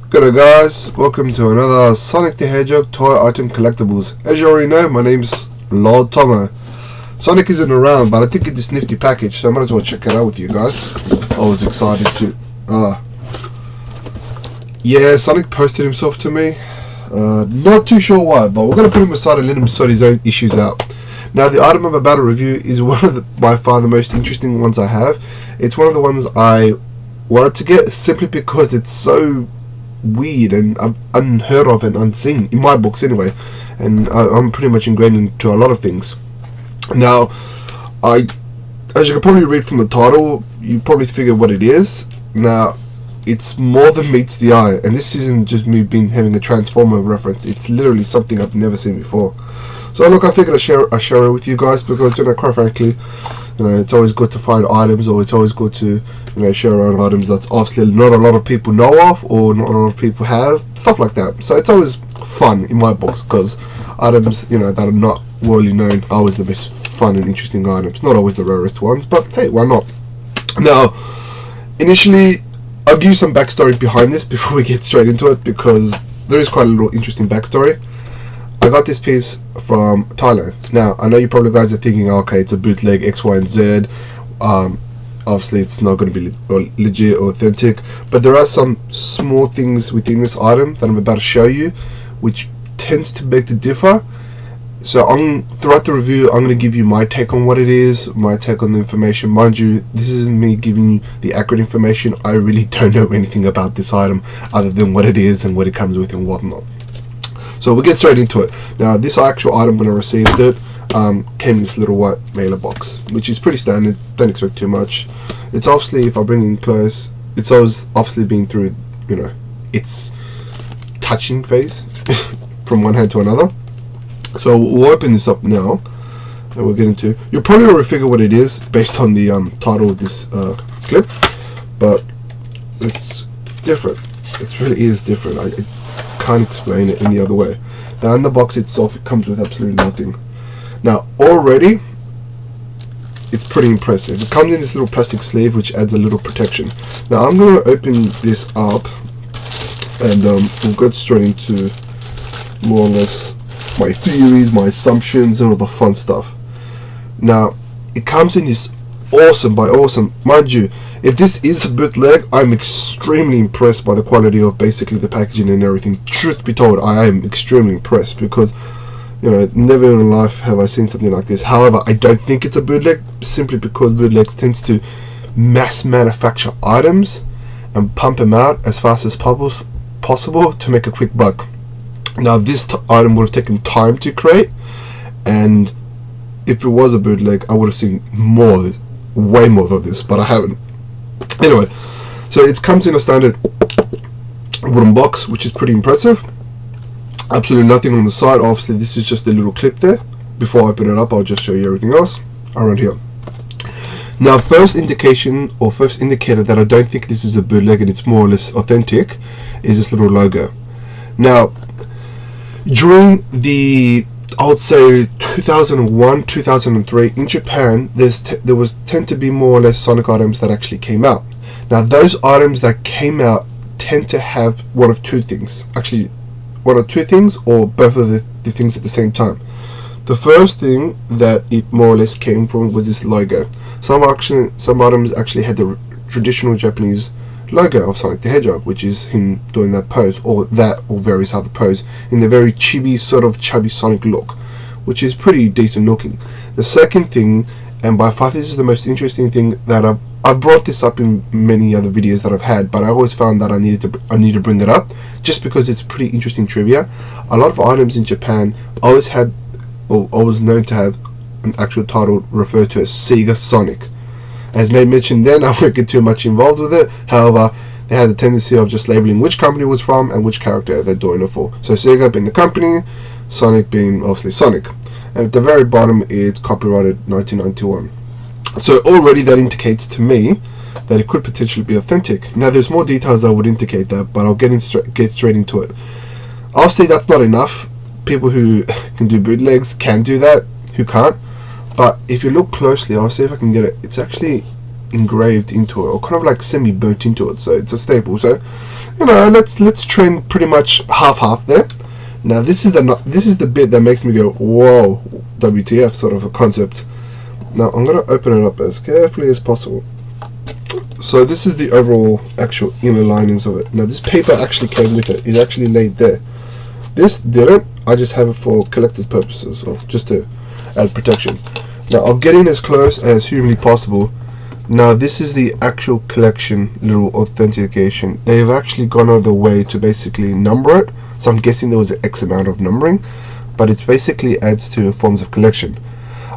G'day guys, welcome to another Sonic the Hedgehog toy item collectibles. As you already know, my name's Lord Tomo. Sonic isn't around, but I did get this nifty package, so I might as well check it out with you guys. I was excited to... yeah, Sonic posted himself to me. Not too sure why, but we're going to put him aside and let him sort his own issues out. Now, the item I'm about to review is one of by far the most interesting ones I have. It's one of the ones I wanted to get simply because it's so weird and unheard of and unseen in my books anyway, and I'm pretty much ingrained into a lot of things. Now, as you can probably read from the title, you probably figure what it is. Now, it's more than meets the eye, and this isn't just me having a Transformer reference. It's literally something I've never seen before. So look, I figured I'd share it with you guys because, quite frankly, it's always good to find items, or it's always good to, share around items that obviously not a lot of people know of, or not a lot of people have, stuff like that. So it's always fun in my books, because items, that are not widely known are always the most fun and interesting items. Not always the rarest ones, but hey, why not? Now, initially, I'll give you some backstory behind this before we get straight into it, because there is quite a little interesting backstory. I got this piece from Thailand. Now, I know you probably guys are thinking, okay, it's a bootleg X, Y, and Z. Obviously, it's not going to be legit or authentic, but there are some small things within this item that I'm about to show you, which tends to beg to differ. So, throughout the review, I'm going to give you my take on what it is, my take on the information. Mind you, this isn't me giving you the accurate information. I really don't know anything about this item other than what it is and what it comes with and whatnot. So we'll get straight into it. Now, this actual item, when I received it, came in this little white mailer box, which is pretty standard. Don't expect too much. It's obviously, if I bring it in close, it's always obviously been through, its touching phase from one hand to another. So we'll open this up now, and we'll get into. You'll probably already figure what it is based on the title of this clip, but it's different. It really is different. I can't explain it any other way. Now, in the box itself, it comes with absolutely nothing. Now, already, it's pretty impressive. It comes in this little plastic sleeve, which adds a little protection. Now, I'm going to open this up, and we'll get straight into more or less my theories, my assumptions, and all the fun stuff. Now, it comes in this awesome, mind you, if this is a bootleg, I'm extremely impressed by the quality of basically the packaging and everything. Truth be told, I am extremely impressed, because never in life have I seen something like this. However, I don't think it's a bootleg, simply because bootlegs tends to mass manufacture items and pump them out as fast as possible to make a quick buck. Now, this item would have taken time to create, and if it was a bootleg, I would have seen more of this, way more of this, but I haven't. Anyway, so it comes in a standard wooden box, which is pretty impressive. Absolutely nothing on the side. Obviously, this is just a little clip there. Before I open it up, I'll just show you everything else around here. Now, first indicator that I don't think this is a bootleg and it's more or less authentic is this little logo. Now, during the, I would say, 2001, 2003 in Japan, there was tend to be more or less Sonic items that actually came out. Now, those items that came out tend to have one of two things. Actually, one or two things, or both of the things at the same time. The first thing that it more or less came from was this logo. Some items actually had the traditional Japanese logo of Sonic the Hedgehog, which is him doing that pose, or various other pose, in the very chibi, sort of chubby Sonic look, which is pretty decent looking. The second thing, and by far this is the most interesting thing that I've brought this up in many other videos that I've had, but I always found that I need to bring it up just because it's pretty interesting trivia. A lot of items in Japan always had, or always known to have, an actual title referred to as Sega Sonic. As May mentioned then, I won't get too much involved with it. However, they had a tendency of just labeling which company it was from and which character they're doing it for. So Sega being the company, Sonic being obviously Sonic. And at the very bottom, it's copyrighted 1991. So already that indicates to me that it could potentially be authentic. Now, there's more details that would indicate that, but I'll get straight into it. Obviously, that's not enough. People who can do bootlegs can do that, who can't. But if you look closely, I'll see if I can get it. It's actually engraved into it, or kind of like semi-burnt into it. So it's a staple. So you know, let's trend pretty much half there. Now this is the bit that makes me go, whoa, WTF sort of a concept. Now I'm gonna open it up as carefully as possible. So this is the overall actual inner linings of it. Now this paper actually came with it. It actually laid there. This didn't. I just have it for collector's purposes, or just to add protection. Now I'll get in as close as humanly possible. Now this is the actual collection little authentication. They've actually gone out of the way to basically number it. So I'm guessing there was an X amount of numbering, but it basically adds to forms of collection.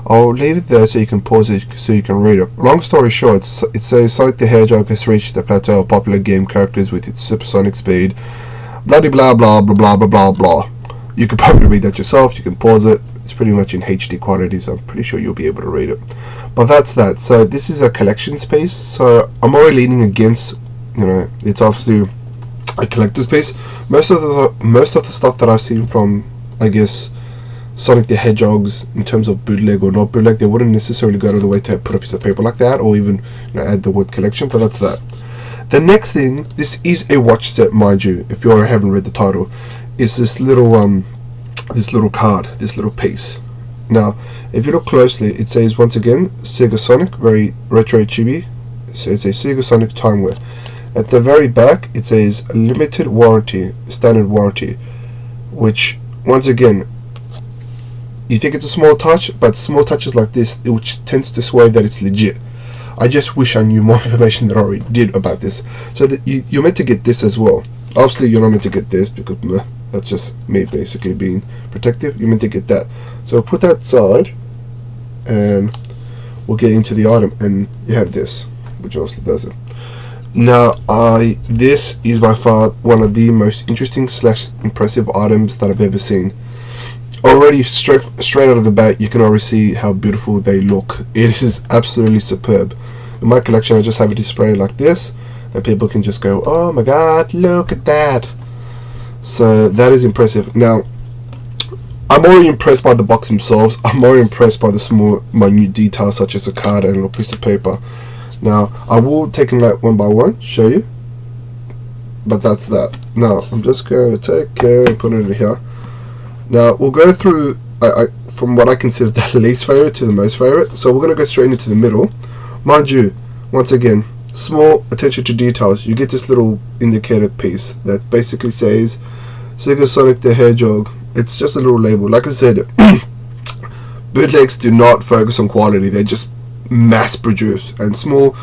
I'll leave it there so you can pause it so you can read it. Long story short, it says Sonic the Hedgehog has reached the plateau of popular game characters with its supersonic speed. Blah blah blah blah blah blah blah blah. You can probably read that yourself. You can pause it. It's pretty much in HD quality, so I'm pretty sure you'll be able to read it. But that's that. So this is a collection space. So I'm already leaning against, you know, it's obviously a collector's space. Most of the stuff that I've seen from, I guess, Sonic the Hedgehogs in terms of bootleg or not bootleg, they wouldn't necessarily go out of the way to put a piece of paper like that, or even, you know, add the word collection. But that's that. The next thing, this is a watch set, mind you. If you haven't read the title, is this little card, this little piece. Now, if you look closely, it says once again Sega Sonic, very retro chibi. So it's a Sega Sonic timeware. At the very back, it says limited warranty, standard warranty, which once again, you think it's a small touch, but small touches like this, which tends to sway that it's legit. I just wish I knew more information than I already did about this. So that you're meant to get this as well. Obviously, you're not meant to get this because that's just me basically being protective. You're meant to get that. So we'll put that aside, and we'll get into the item. And you have this, which also does it. Now, this is by far one of the most interesting / impressive items that I've ever seen. Already straight out of the bat, you can already see how beautiful they look. It is absolutely superb. In my collection, I just have it displayed like this, and people can just go, oh my god, look at that. So that is impressive. Now, I'm already impressed by the box themselves. I'm already impressed by the small minute details such as a card and a little piece of paper. Now, I will take them out one by one, show you, but that's that. Now, I'm just going to take care and put it in here. Now, we'll go through, from what I consider the least favorite to the most favorite. So we're going to go straight into the middle. Mind you, once again, small attention to details. You get this little indicator piece that basically says Sega Sonic the Hedgehog. It's just a little label. Like I said, bootlegs do not focus on quality. They just mass produce. And small,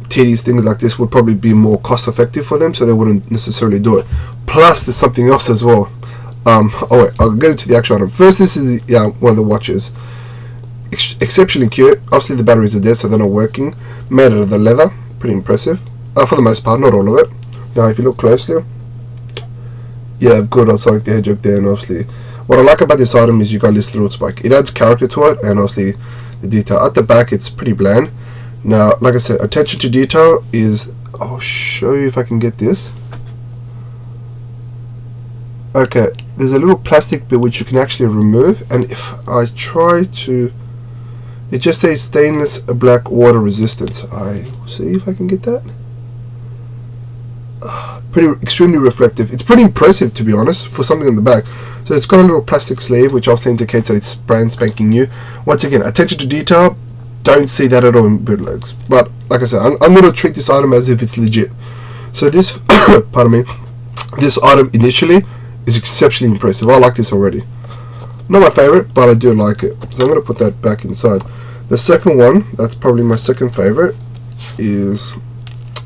tedious things like this would probably be more cost effective for them, so they wouldn't necessarily do it. Plus, there's something else as well. Oh wait, I'll get into the actual item. First, this is one of the watches. Exceptionally cute. Obviously the batteries are dead, so they're not working. Made out of the leather. Pretty impressive. For the most part, not all of it. Now, if you look closely, yeah, I've got Sonic the Hedgehog there, and obviously, what I like about this item is you got this little spike. It adds character to it, and obviously, the detail. At the back, it's pretty bland. Now, like I said, attention to detail is, I'll show you if I can get this. Okay, there's a little plastic bit which you can actually remove, and if I try to, it just says stainless black water resistance. I see if I can get that. Extremely reflective. It's pretty impressive, to be honest, for something on the back. So it's got a little plastic sleeve which obviously indicates that it's brand spanking new. Once again, attention to detail, don't see that at all in bootlegs. But like I said, I'm going to treat this item as if it's legit. So this, pardon me, this item initially is exceptionally impressive. I like this already. Not my favorite, but I do like it. So I'm going to put that back inside. The second one, that's probably my second favorite, is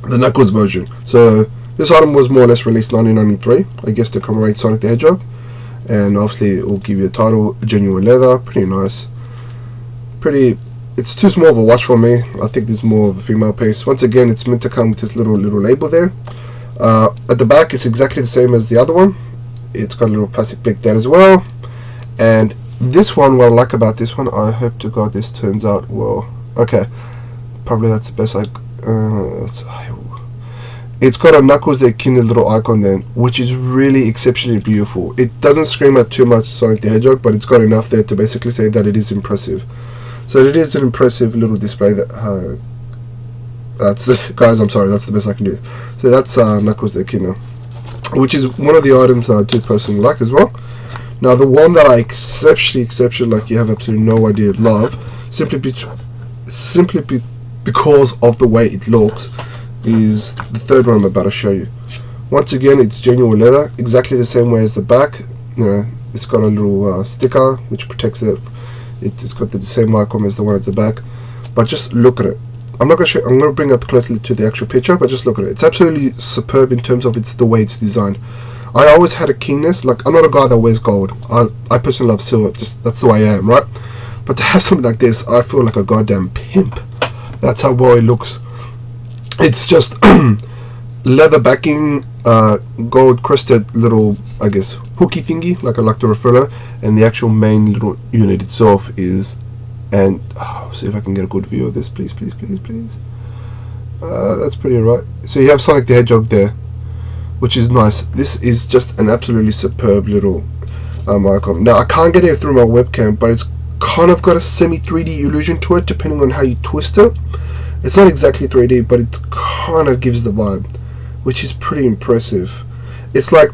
the Knuckles version. So this item was more or less released 1993, I guess, to commemorate Sonic the Hedgehog. And obviously it will give you a title, genuine leather, pretty nice. It's too small of a watch for me. I think this is more of a female piece. Once again, it's meant to come with this little label there. At the back, it's exactly the same as the other one. It's got a little plastic plate there as well. And this one, what I like about this one, I hope to God this turns out well. Okay, probably that's the best it's got a Knuckles the King little icon then, which is really exceptionally beautiful. It doesn't scream out too much Sonic the Hedgehog, but it's got enough there to basically say that it is impressive. So it is an impressive little display that That's the guys. I'm sorry. That's the best I can do. So that's Knuckles the Echidna, which is one of the items that I do personally like as well. Now the one that I exceptionally like, you have absolutely no idea, love, simply because of the way it looks, is the third one I'm about to show you. Once again, it's genuine leather, exactly the same way as the back. You know, it's got a little sticker which protects it. It's got the same icon as the one at the back. But just look at it. I'm not going to show. I'm going to bring up closely to the actual picture, but just look at it. It's absolutely superb in terms of the way it's designed. I always had a keenness. Like, I'm not a guy that wears gold. I personally love silver. Just that's the way I am, right? But to have something like this, I feel like a goddamn pimp. That's how well it looks. It's just leather backing, gold crested little, I guess, hooky thingy, like I like to refer to, and the actual main little unit itself is. And see if I can get a good view of this, please. That's pretty right. So you have Sonic the Hedgehog there, which is nice. This is just an absolutely superb little icon. Now I can't get it through my webcam, but it's kind of got a semi 3D illusion to it, depending on how you twist it. It's not exactly 3D, but it kind of gives the vibe, which is pretty impressive. It's like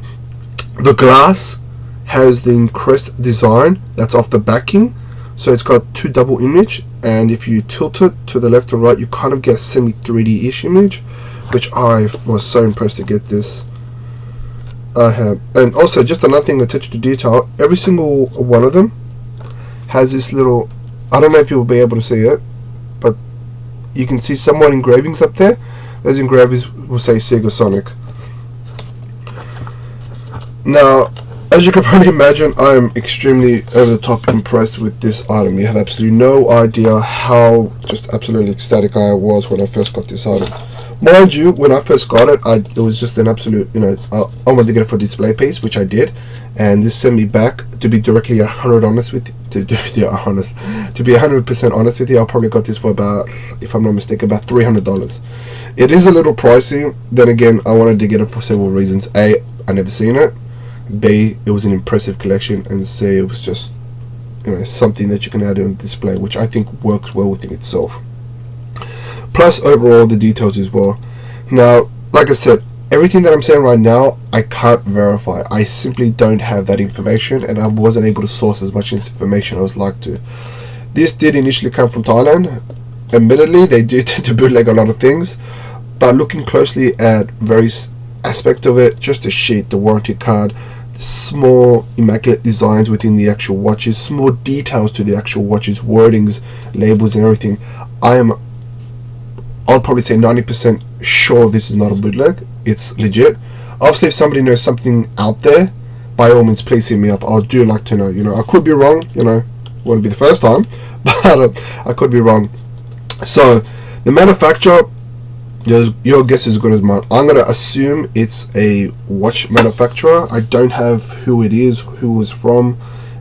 the glass has the crest design that's off the backing. So it's got two double image, and if you tilt it to the left and right, you kind of get a semi 3D-ish image, which I was so impressed to get this. I have, and also just another thing, attention to detail. Every single one of them has this little. I don't know if you'll be able to see it, but you can see somewhat engravings up there. Those engravings will say Sega Sonic. Now, as you can probably imagine, I am extremely over the top impressed with this item. You have absolutely no idea how just absolutely ecstatic I was when I first got this item. Mind you, when I first got it, it was just an absolute, I wanted to get it for a display piece, which I did, and this sent me back. To be directly 100% honest with you, to be 100% honest with you, I probably got this for about, if I'm not mistaken, about $300. It is a little pricey. Then again, I wanted to get it for several reasons. A, I never seen it. B, it was an impressive collection, and C, it was just something that you can add on display, which I think works well within itself. Plus overall the details as well. Now, like I said, everything that I'm saying right now I can't verify. I simply don't have that information, and I wasn't able to source as much information I would like to. This did initially come from Thailand. Admittedly, they do tend to bootleg a lot of things, but looking closely at various aspects of it, just the sheet, the warranty card, small immaculate designs within the actual watches, small details to the actual watches, wordings, labels and everything, I'll probably say 90% sure this is not a bootleg. It's legit. Obviously, if somebody knows something out there, by all means please hit me up. I do like to know. I could be wrong, wouldn't be the first time, but I could be wrong. So the manufacturer, your guess is as good as mine. I'm going to assume it's a watch manufacturer. I don't have who it is, who it's from,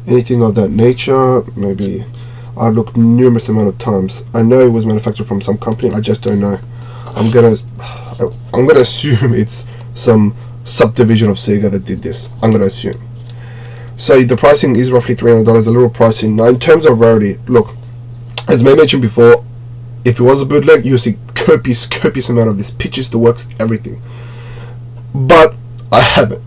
anything of that nature. Maybe I've looked numerous amount of times. I know it was manufactured from some company. I just don't know. I'm gonna assume it's some subdivision of Sega that did this. I'm gonna assume. So the pricing is roughly $300. A little pricing. Now in terms of rarity, look, as I mentioned before, if it was a bootleg, you'll see copious amount of this, pictures, the works, everything. But I haven't.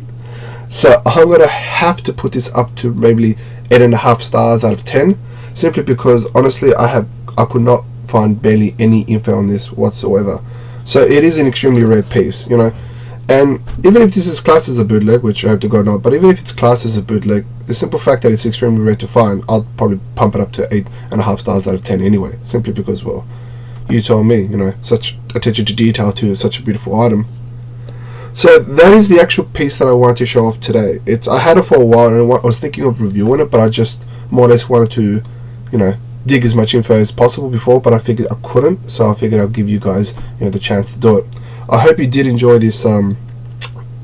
So I'm gonna have to put this up to maybe 8.5 stars out of 10, simply because honestly I could not find barely any info on this whatsoever. So it is an extremely rare piece, and even if this is classed as a bootleg, which I have to go not, but even if it's classed as a bootleg, the simple fact that it's extremely rare to find, I'll probably pump it up to 8.5 stars out of 10 anyway, simply because, well, you told me, such attention to detail to such a beautiful item. So that is the actual piece that I wanted to show off today. I had it for a while, and I was thinking of reviewing it, but I just more or less wanted to, dig as much info as possible before, but I figured I couldn't, so I figured I'll give you guys, the chance to do it. I hope you did enjoy this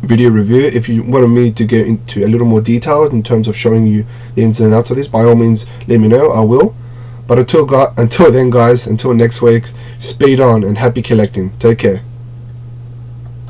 video review. If you wanted me to get into a little more detail in terms of showing you the ins and outs of this, by all means, let me know. I will. But until then, guys, until next week, speed on and happy collecting. Take care.